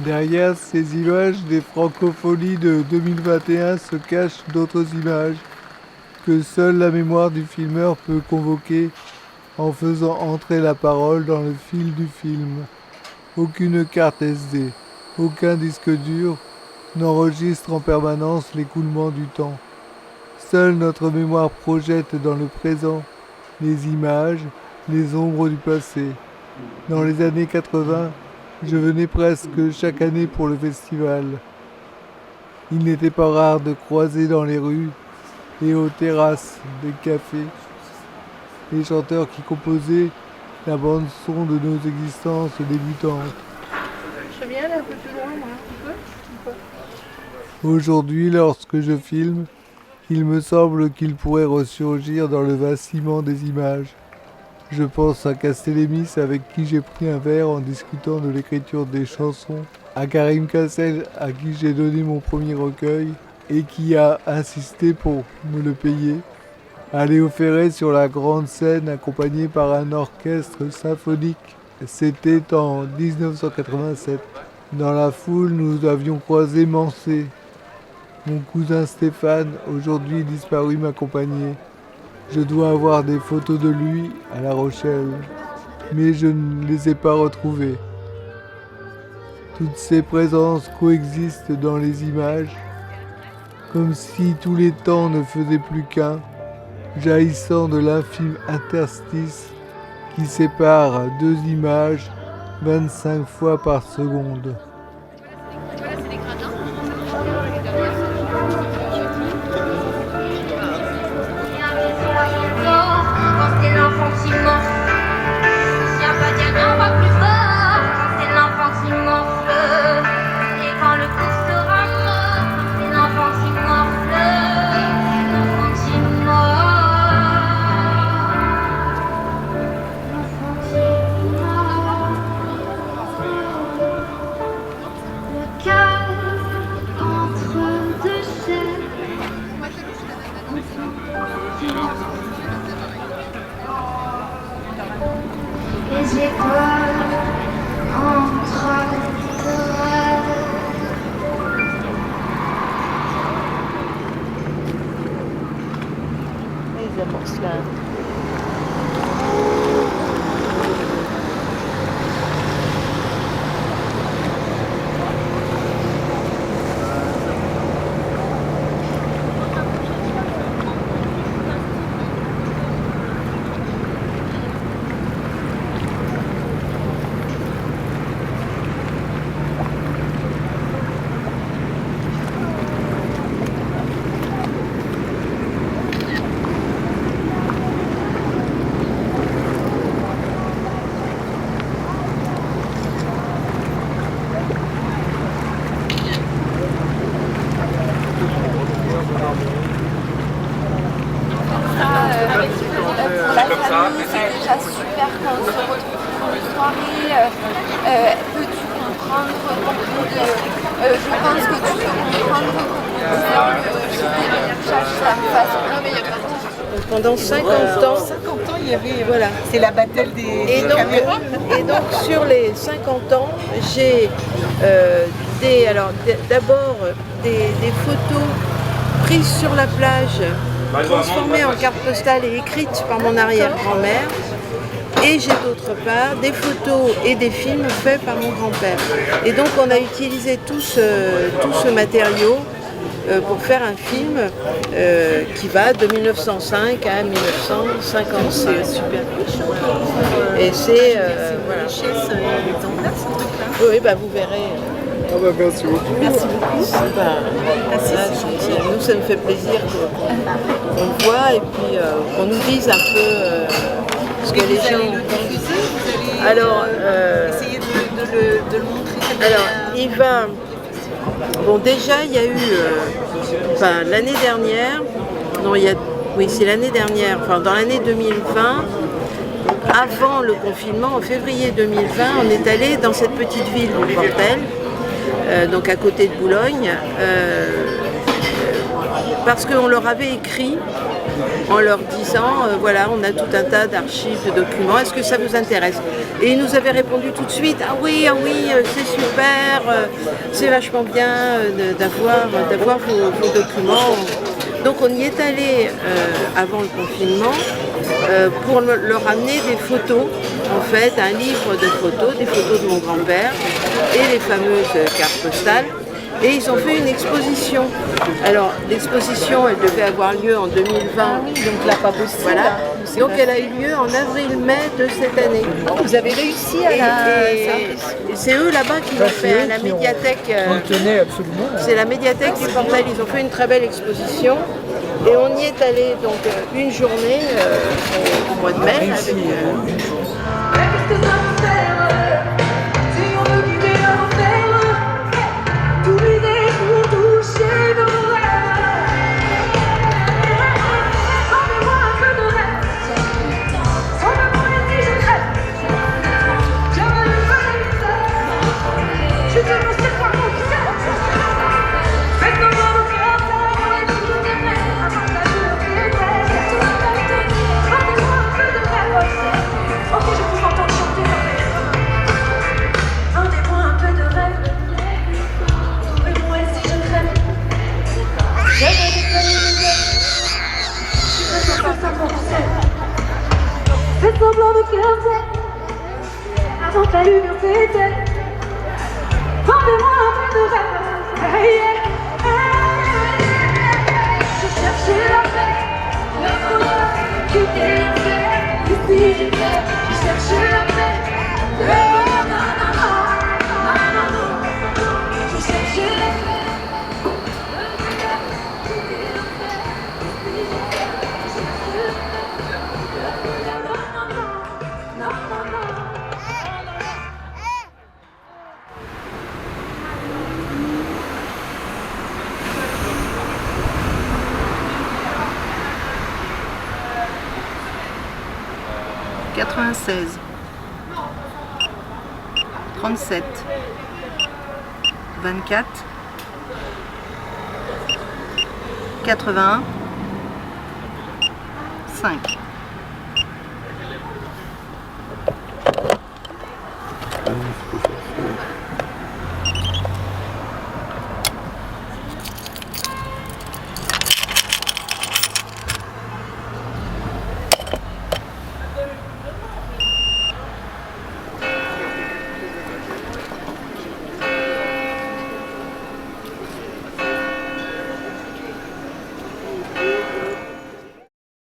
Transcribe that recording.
Derrière ces images des francophonies de 2021 se cachent d'autres images que seule la mémoire du filmeur peut convoquer en faisant entrer la parole dans le fil du film. Aucune carte SD, aucun disque dur n'enregistre en permanence l'écoulement du temps. Seule notre mémoire projette dans le présent les images, les ombres du passé. Dans les années 80, je venais presque chaque année pour le festival. Il n'était pas rare de croiser dans les rues et aux terrasses des cafés les chanteurs qui composaient la bande-son de nos existences débutantes. Je viens aller un peu plus loin, moi, un peu. Aujourd'hui, lorsque je filme, il me semble qu'il pourrait ressurgir dans le vacillement des images. Je pense à Castellémis avec qui j'ai pris un verre en discutant de l'écriture des chansons, à Karim Kassel à qui j'ai donné mon premier recueil et qui a insisté pour me le payer, à Léo Ferré sur la grande scène accompagné par un orchestre symphonique. C'était en 1987. Dans la foule, nous avions croisé Mansé. Mon cousin Stéphane, aujourd'hui disparu, m'accompagnait. Je dois avoir des photos de lui à La Rochelle, mais je ne les ai pas retrouvées. Toutes ces présences coexistent dans les images, comme si tous les temps ne faisaient plus qu'un, jaillissant de l'infime interstice qui sépare deux images 25 fois par seconde. Les étoiles entre deux rêves. Les amorces là. C'est déjà super quand on se retrouve pour une soirée. Peux-tu comprendre beaucoup de... je pense que tu peux comprendre beaucoup de ça me fasse... Non mais il y a pas de... Pendant 50 ans, il y avait, voilà. C'est la battle des caméras. Et donc sur les 50 ans, j'ai d'abord des photos prises sur la plage, transformées en carte postale et écrites par mon arrière-grand-mère. Et j'ai d'autre part des photos et des films faits par mon grand-père. Et donc on a utilisé tout ce matériau pour faire un film qui va de 1905 à 1955. C'est super riche. Et c'est... voilà. Richesse exemplaire, ce truc-là. Oui, bah, vous verrez. Ah bah merci beaucoup. Merci beaucoup. Nous, ça nous fait plaisir qu'on le voit et puis qu'on nous dise un peu ce que les Vous gens... allez le diffuser, vous allez Alors, essayer de le montrer. Alors, il va... Bon, déjà, il y a eu... l'année dernière... Non, oui, c'est l'année dernière. Enfin, dans l'année 2020, avant le confinement, en février 2020, on est allé dans cette petite ville du Portel, donc à côté de Boulogne, parce qu'on leur avait écrit en leur disant voilà, on a tout un tas d'archives, de documents, est-ce que ça vous intéresse? Et ils nous avaient répondu tout de suite, ah oui, c'est super, c'est vachement bien d'avoir vos documents. Donc on y est allé avant le confinement pour leur amener des photos, en fait, un livre de photos, des photos de mon grand-père et les fameuses cartes postales. Et ils ont fait une exposition. Alors l'exposition, elle devait avoir lieu en 2020. Ah oui, donc là, pas possible. Voilà. Donc elle a eu lieu en avril-mai de cette année. Vous avez réussi à Et c'est eux là-bas qui l'ont fait, la médiathèque. absolument. C'est la médiathèque du Portal. Ils ont fait une très belle exposition. Et on y est allé donc une journée au mois de mai. Avec, Fais semblant de flirter avant que la lumière s'éteigne. Vendez-moi un peu de rêve. Hey, yeah. Je cherchais la paix, le bonheur qui désire. Ici je vais, je cherchais la paix, le bonheur. Non. Je cherchais la paix. « 96, 37, 24, 81, 5. Ah oui, c'est ça.